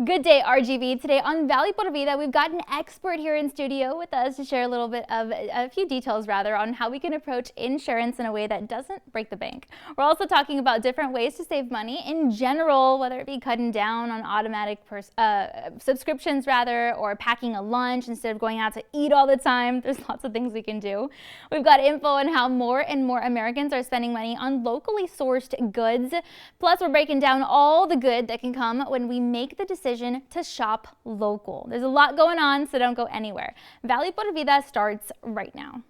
Good day, RGV. Today on Valley por Vida, we've got an expert here in studio with us to share a little bit of a few details rather on how we can approach insurance in a way that doesn't break the bank. We're also talking about different ways to save money in general, whether it be cutting down on automatic subscriptions rather, or packing a lunch instead of going out to eat all the time. There's lots of things we can do. We've got info on how more and more Americans are spending money on locally sourced goods. Plus, we're breaking down all the good that can come when we make the decision to shop local. There's a lot going on, so don't go anywhere. Valley por Vida starts right now.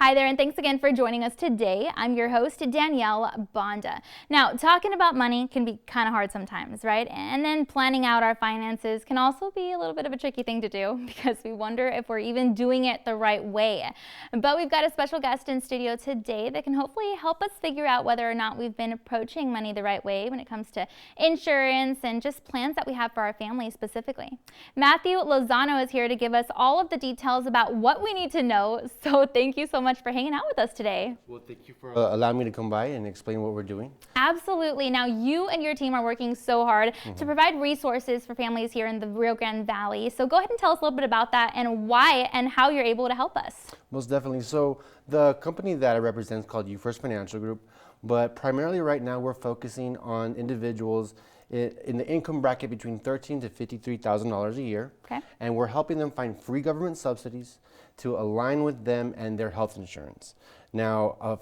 Hi there, and thanks again for joining us today. I'm your host, Danielle Banda. Now, talking about money can be kind of hard sometimes, right? And then planning out our finances can also be a little bit of a tricky thing to do because we wonder if we're even doing it the right way. But we've got a special guest in studio today that can hopefully help us figure out whether or not we've been approaching money the right way when it comes to insurance and just plans that we have for our family specifically. Matthew Lozano is here to give us all of the details about what we need to know. So thank you so much for hanging out with us today. Well, thank you for allowing me to come by and explain what we're doing. Absolutely. Now, you and your team are working so hard to provide resources for families here in the Rio Grande Valley. So go ahead and tell us a little bit about that and why and how you're able to help us. Most definitely. So the company that I represent is called You First Financial Group, but primarily right now we're focusing on individuals in the income bracket between $13,000 to $53,000 a year. Okay. And we're helping them find free government subsidies to align with them and their health insurance. Now,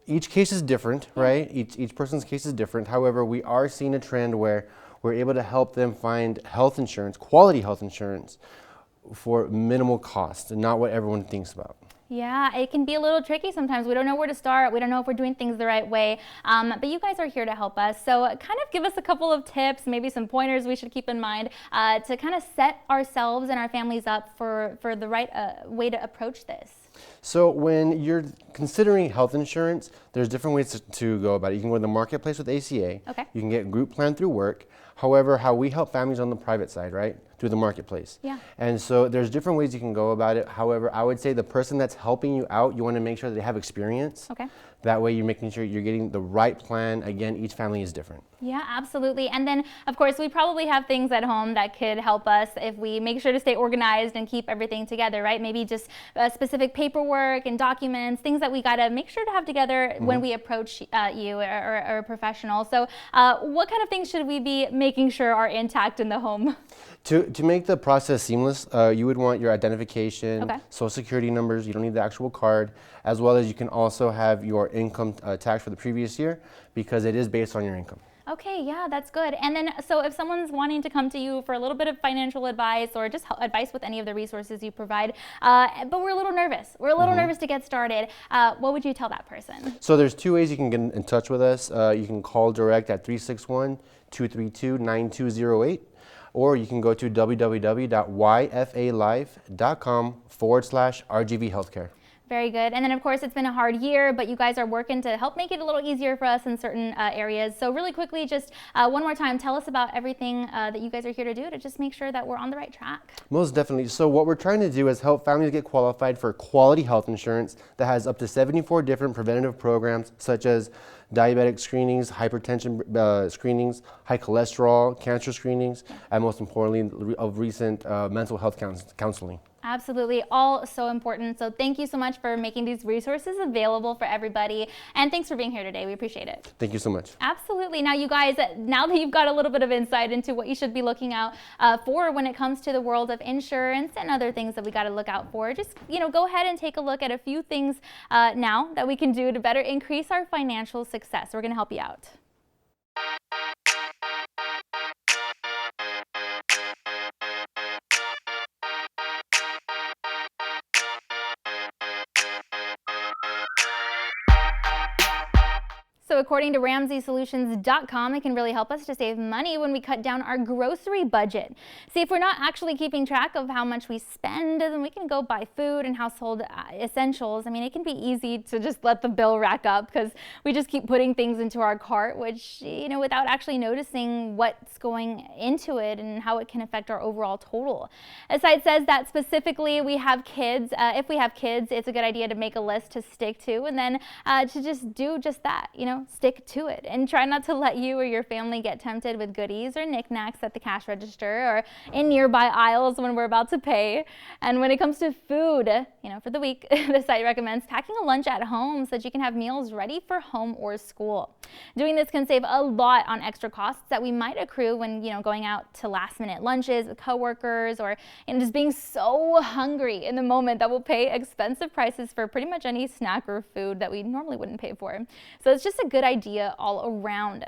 each case is different, right? Each person's case is different. However, we are seeing a trend where we're able to help them find health insurance, quality health insurance, for minimal cost and not what everyone thinks about. Yeah, it can be a little tricky sometimes. We don't know where to start. We don't know if we're doing things the right way. But you guys are here to help us. So kind of give us a couple of tips, maybe some pointers we should keep in mind to kind of set ourselves and our families up for the right way to approach this. So when you're considering health insurance, there's different ways to go about it. You can go to the marketplace with ACA. Okay. You can get a group plan through work. However, how we help families on the private side, right? Through the marketplace. Yeah. And so there's different ways you can go about it. However, I would say the person that's helping you out, you want to make sure that they have experience. Okay. That way you're making sure you're getting the right plan. Again, each family is different. Yeah, absolutely. And then, of course, we probably have things at home that could help us if we make sure to stay organized and keep everything together, right? Maybe just specific paperwork and documents, things that we got to make sure to have together when we approach you or a professional. So what kind of things should we be making sure are intact in the home? To make the process seamless, you would want your identification, Okay. social security numbers, you don't need the actual card, as well as you can also have your income tax for the previous year because it is based on your income. Okay, yeah, that's good. And then, so if someone's wanting to come to you for a little bit of financial advice or just advice with any of the resources you provide, but we're a little nervous. We're a little nervous to get started. What would you tell that person? So there's two ways you can get in touch with us. You can call direct at 361-232-9208, or you can go to www.yfalife.com/RGV Healthcare. Very good. And then, of course, it's been a hard year, but you guys are working to help make it a little easier for us in certain areas. So really quickly, just one more time, tell us about everything that you guys are here to do to just make sure that we're on the right track. Most definitely. So what we're trying to do is help families get qualified for quality health insurance that has up to 74 different preventative programs, such as diabetic screenings, hypertension screenings, high cholesterol, cancer screenings, and most importantly, of recent mental health counseling. Absolutely, all so important. So thank you so much for making these resources available for everybody. And thanks for being here today. We appreciate it. Thank you so much. Absolutely. Now, you guys, now that you've got a little bit of insight into what you should be looking out for when it comes to the world of insurance and other things that we got to look out for, just, go ahead and take a look at a few things now that we can do to better increase our financial success. We're going to help you out. So according to RamseySolutions.com, it can really help us to save money when we cut down our grocery budget. See, if we're not actually keeping track of how much we spend, then we can go buy food and household essentials. I mean, it can be easy to just let the bill rack up because we just keep putting things into our cart, which, without actually noticing what's going into it and how it can affect our overall total. The site says that specifically if we have kids, it's a good idea to make a list to stick to, and then to just do just that, stick to it, and try not to let you or your family get tempted with goodies or knickknacks at the cash register or in nearby aisles when we're about to pay. And when it comes to food, for the week, the site recommends packing a lunch at home so that you can have meals ready for home or school. Doing this can save a lot on extra costs that we might accrue when, going out to last-minute lunches with coworkers, or just being so hungry in the moment that we'll pay expensive prices for pretty much any snack or food that we normally wouldn't pay for. So it's just a good idea all around.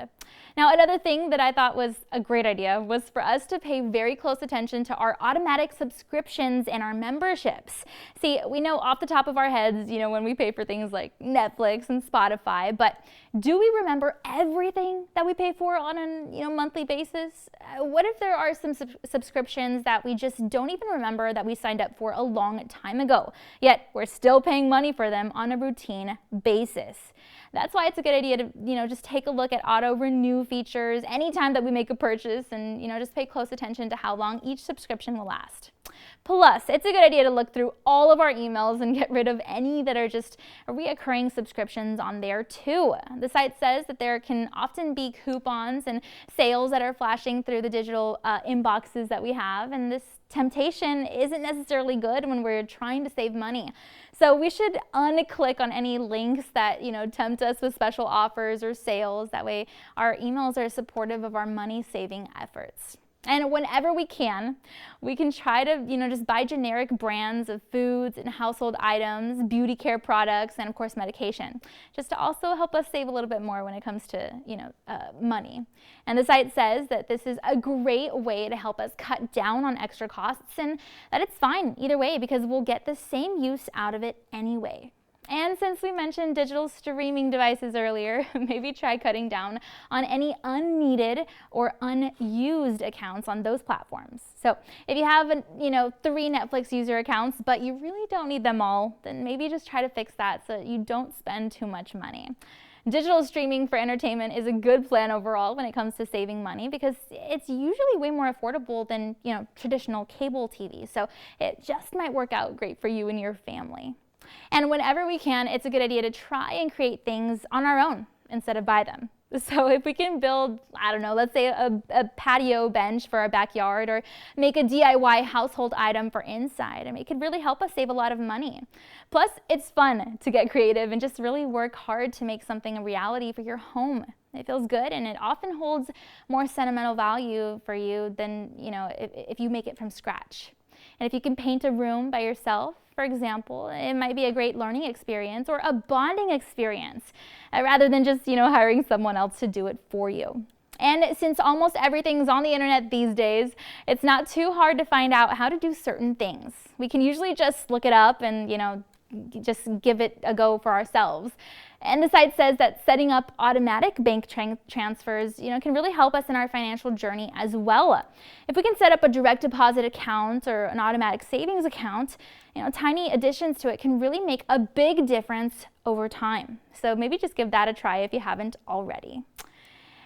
Now, another thing that I thought was a great idea was for us to pay very close attention to our automatic subscriptions and our memberships. See, we know off the top of our heads, when we pay for things like Netflix and Spotify, but do we remember everything that we pay for on a monthly basis? What if there are some subscriptions that we just don't even remember that we signed up for a long time ago, yet we're still paying money for them on a routine basis? That's why it's a good idea to, just take a look at auto renew features anytime that we make a purchase, and, just pay close attention to how long each subscription will last. Plus, it's a good idea to look through all of our emails and get rid of any that are just reoccurring subscriptions on there too. The site says that there can often be coupons and sales that are flashing through the digital inboxes that we have, and this temptation isn't necessarily good when we're trying to save money. So we should unclick on any links that, tempt us with special offers or sales. That way our emails are supportive of our money-saving efforts. And whenever we can try to, just buy generic brands of foods and household items, beauty care products, and of course medication, just to also help us save a little bit more when it comes to, money. And the site says that this is a great way to help us cut down on extra costs, and that it's fine either way because we'll get the same use out of it anyway. And since we mentioned digital streaming devices earlier, maybe try cutting down on any unneeded or unused accounts on those platforms. So if you have, 3 Netflix user accounts, but you really don't need them all, then maybe just try to fix that so that you don't spend too much money. Digital streaming for entertainment is a good plan overall when it comes to saving money because it's usually way more affordable than, traditional cable TV. So it just might work out great for you and your family. And whenever we can, it's a good idea to try and create things on our own instead of buy them. So if we can build, let's say a patio bench for our backyard, or make a DIY household item for inside, it could really help us save a lot of money. Plus, it's fun to get creative and just really work hard to make something a reality for your home. It feels good, and it often holds more sentimental value for you than, if you make it from scratch. And if you can paint a room by yourself, for example, it might be a great learning experience or a bonding experience rather than just, hiring someone else to do it for you. And since almost everything's on the internet these days, it's not too hard to find out how to do certain things. We can usually just look it up and, just give it a go for ourselves. And the site says that setting up automatic bank transfers, can really help us in our financial journey as well. If we can set up a direct deposit account or an automatic savings account, tiny additions to it can really make a big difference over time. So maybe just give that a try if you haven't already.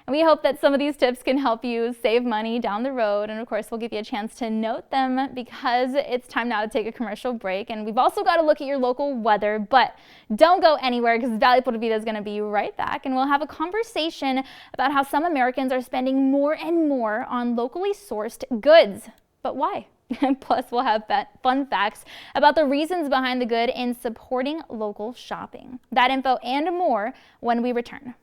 And we hope that some of these tips can help you save money down the road. And of course, we'll give you a chance to note them because it's time now to take a commercial break. And we've also got to look at your local weather, but don't go anywhere because Valuable to Vida is going to be right back. And we'll have a conversation about how some Americans are spending more and more on locally sourced goods. But why? Plus, we'll have fun facts about the reasons behind the good in supporting local shopping. That info and more when we return.